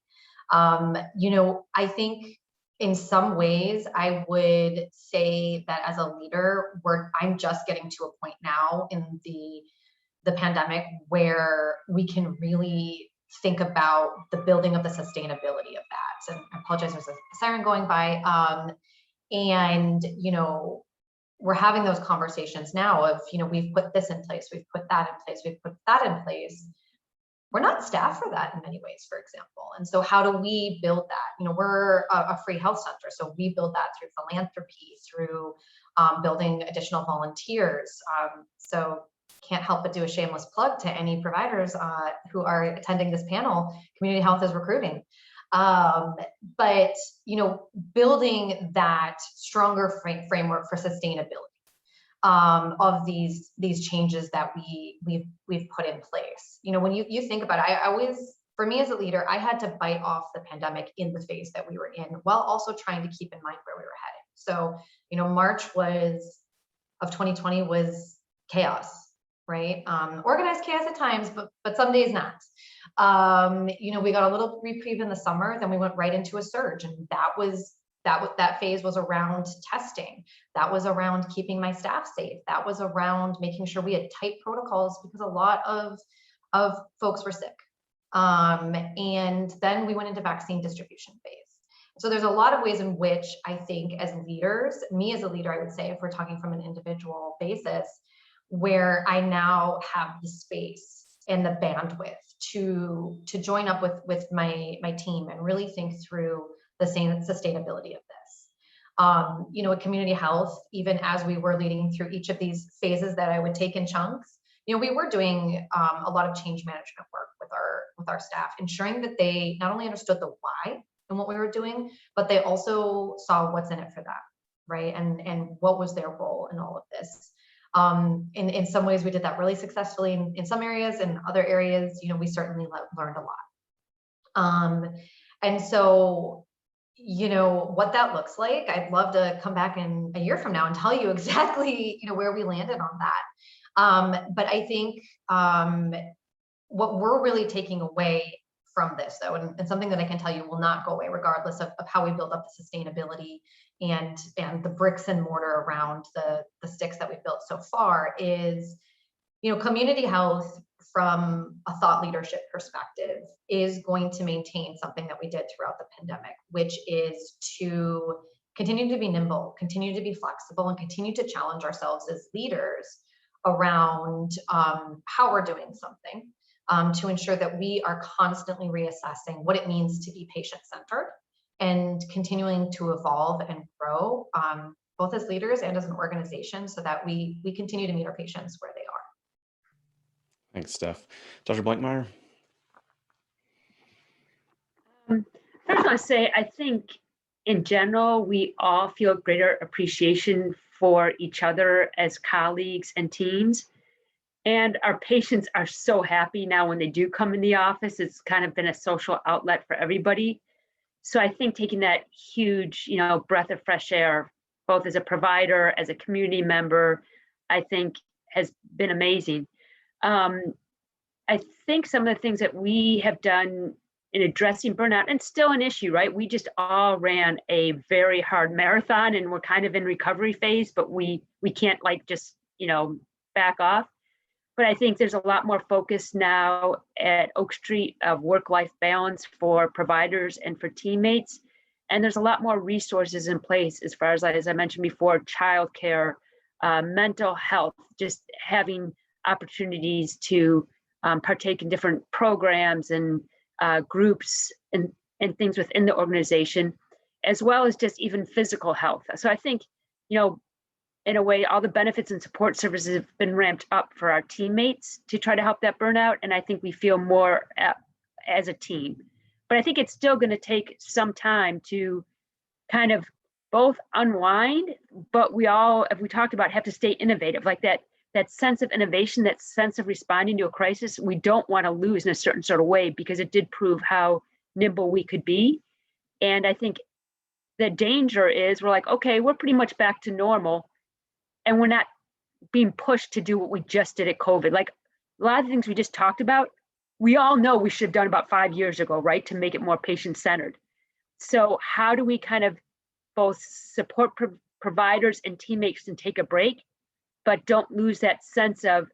I think in some ways I would say that as a leader, I'm just getting to a point now in the pandemic where we can really think about the building of the sustainability of that. And I apologize, there's a siren going by. And we're having those conversations now of, we've put this in place, we've put that in place, we've put that in place. We're not staffed for that in many ways, for example. And so how do we build that? We're a free health center. So we build that through philanthropy, through building additional volunteers. So can't help but do a shameless plug to any providers who are attending this panel. Community health is recruiting. But building that stronger framework for sustainability of these changes that we've put in place. When you think about it, for me as a leader, I had to bite off the pandemic in the phase that we were in while also trying to keep in mind where we were heading. So March of 2020 was chaos. right? Organized chaos at times, but some days not. We got a little reprieve in the summer, then we went right into a surge, and that phase was around testing. That was around keeping my staff safe. That was around making sure we had tight protocols because a lot of folks were sick. And then we went into vaccine distribution phase. So there's a lot of ways in which I think as leaders, me as a leader, I would say, if we're talking from an individual basis, where I now have the space and the bandwidth to join up with my team and really think through the sustainability of this. At community health, even as we were leading through each of these phases that I would take in chunks, we were doing a lot of change management work with our staff, ensuring that they not only understood the why and what we were doing, but they also saw what's in it for them, right? And what was their role in all of this. In some ways, we did that really successfully in some areas. In other areas, we certainly learned a lot. And so, what that looks like, I'd love to come back in a year from now and tell you exactly, where we landed on that. But I think what we're really taking away from this, though, and something that I can tell you will not go away regardless of how we build up the sustainability and the bricks and mortar around the sticks that we've built so far, is, community health from a thought leadership perspective is going to maintain something that we did throughout the pandemic, which is to continue to be nimble, continue to be flexible, and continue to challenge ourselves as leaders around how we're doing something, to ensure that we are constantly reassessing what it means to be patient-centered and continuing to evolve and grow, both as leaders and as an organization, so that we continue to meet our patients where they are. Thanks, Steph. Dr. Blankmeyer? First, I want to say, I think in general, we all feel greater appreciation for each other as colleagues and teams. And our patients are so happy now when they do come in the office. It's kind of been a social outlet for everybody. So I think taking that huge, breath of fresh air, both as a provider, as a community member, I think has been amazing. I think some of the things that we have done in addressing burnout, and still an issue, right? We just all ran a very hard marathon and we're kind of in recovery phase, but we can't just, back off. But I think there's a lot more focus now at Oak Street of work-life balance for providers and for teammates. And there's a lot more resources in place as far as I mentioned before, childcare, mental health, just having opportunities to partake in different programs and groups and things within the organization, as well as just even physical health. So I think, in a way, all the benefits and support services have been ramped up for our teammates to try to help that burnout. And I think we feel more as a team. But I think it's still going to take some time to kind of both unwind, but we all, as we talked about, have to stay innovative. Like that sense of innovation, that sense of responding to a crisis, we don't want to lose in a certain sort of way, because it did prove how nimble we could be. And I think the danger is we're like, okay, we're pretty much back to normal, and we're not being pushed to do what we just did at COVID. Like a lot of the things we just talked about, we all know we should have done about 5 years ago, right? To make it more patient-centered. So how do we kind of both support providers and teammates and take a break, but don't lose that sense of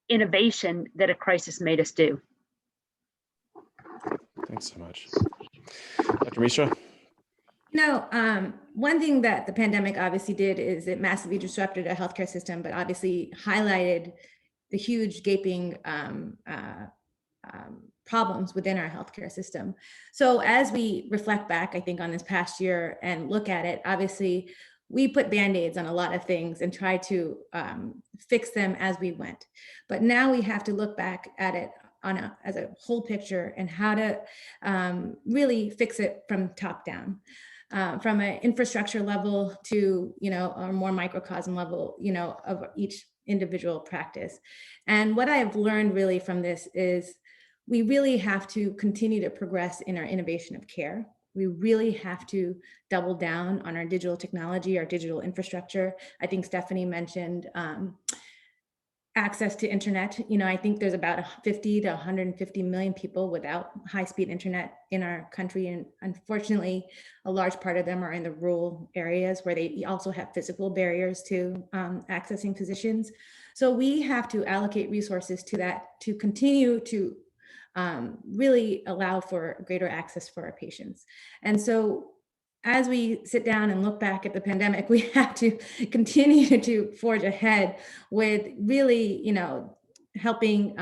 innovation that a crisis made us do? Thanks so much. Dr. Mishra? One thing that the pandemic obviously did is it massively disrupted our healthcare system, but obviously highlighted the huge gaping problems within our healthcare system. So as we reflect back, I think, on this past year and look at it, obviously we put Band-Aids on a lot of things and try to fix them as we went. But now we have to look back at it as a whole picture and how to really fix it from top down. From an infrastructure level to, a more microcosm level, of each individual practice. And what I have learned really from this is we really have to continue to progress in our innovation of care. We really have to double down on our digital technology, our digital infrastructure. I think Stephanie mentioned access to internet. I think there's about 50 to 150 million people without high-speed internet in our country. And unfortunately, a large part of them are in the rural areas where they also have physical barriers to accessing physicians. So we have to allocate resources to that to continue to really allow for greater access for our patients. And so as we sit down and look back at the pandemic, we have to continue to forge ahead with really, helping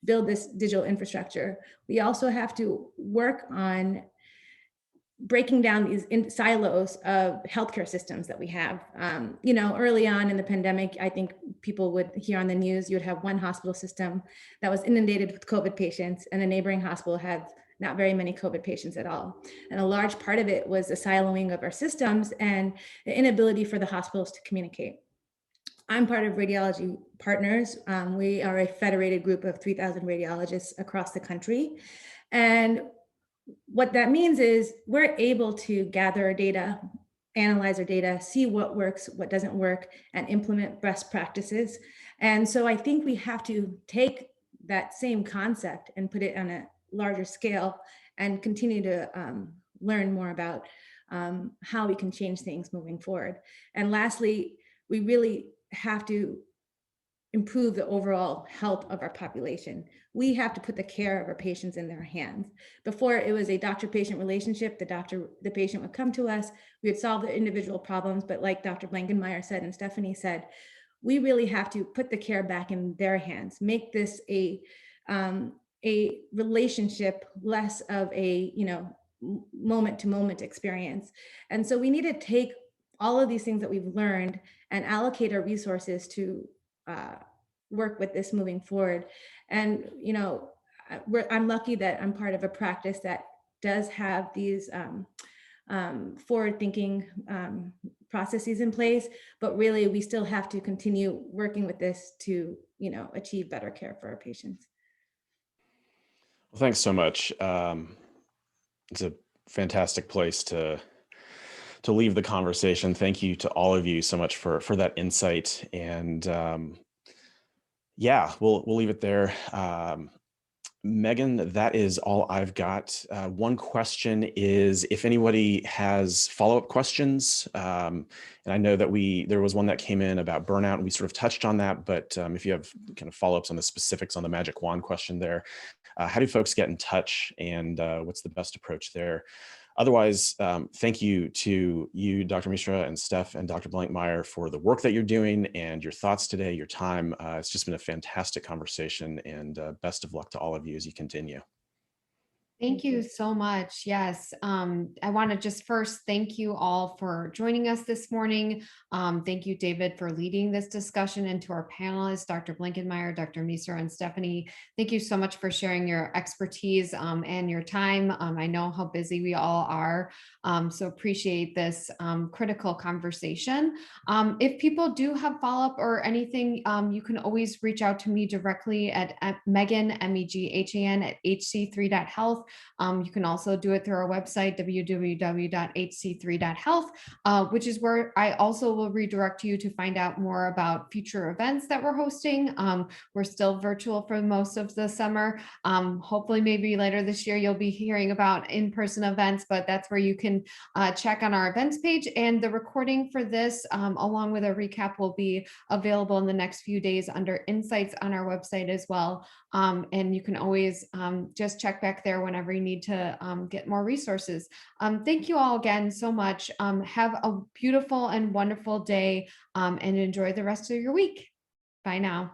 build this digital infrastructure. We also have to work on breaking down these silos of healthcare systems that we have. Early on in the pandemic, I think people would hear on the news, you would have one hospital system that was inundated with COVID patients, and a neighboring hospital had not very many COVID patients at all. And a large part of it was the siloing of our systems and the inability for the hospitals to communicate. I'm part of Radiology Partners. We are a federated group of 3,000 radiologists across the country. And what that means is we're able to gather our data, analyze our data, see what works, what doesn't work, and implement best practices. And so I think we have to take that same concept and put it on a larger scale and continue to learn more about how we can change things moving forward. And lastly, we really have to improve the overall health of our population. We have to put the care of our patients in their hands. Before, it was a doctor-patient relationship. The patient would come to us, we would solve the individual problems, but like Dr. Blankenmeyer said and Stephanie said, we really have to put the care back in their hands, make this a relationship, less of a moment-to-moment experience. And so we need to take all of these things that we've learned and allocate our resources to work with this moving forward. And I'm lucky that I'm part of a practice that does have these forward-thinking processes in place, but really we still have to continue working with this to achieve better care for our patients. Well, thanks so much. It's a fantastic place to leave the conversation. Thank you to all of you so much for that insight. And yeah, we'll leave it there. Megan, that is all I've got. One question is if anybody has follow-up questions, and I know that there was one that came in about burnout and we sort of touched on that, but if you have kind of follow-ups on the specifics on the magic wand question there, how do folks get in touch and what's the best approach there? Otherwise, thank you to you, Dr. Mishra and Steph and Dr. Blankmeyer for the work that you're doing and your thoughts today, your time. It's just been a fantastic conversation, and best of luck to all of you as you continue. Thank you so much. Yes, I want to just first thank you all for joining us this morning. Thank you, David, for leading this discussion, and to our panelists, Dr. Blankenmeyer, Dr. Mishra, and Stephanie. Thank you so much for sharing your expertise and your time. I know how busy we all are, so appreciate this critical conversation. If people do have follow-up or anything, you can always reach out to me directly at Megan, MEGHAN, at hc3.health. You can also do it through our website, www.hc3.health, which is where I also will redirect you to find out more about future events that we're hosting. We're still virtual for most of the summer. Hopefully, maybe later this year, you'll be hearing about in-person events, but that's where you can check on our events page. And the recording for this, along with a recap, will be available in the next few days under Insights on our website as well. And you can always just check back there whenever you need to get more resources. Thank you all again so much. Have a beautiful and wonderful day and enjoy the rest of your week. Bye now.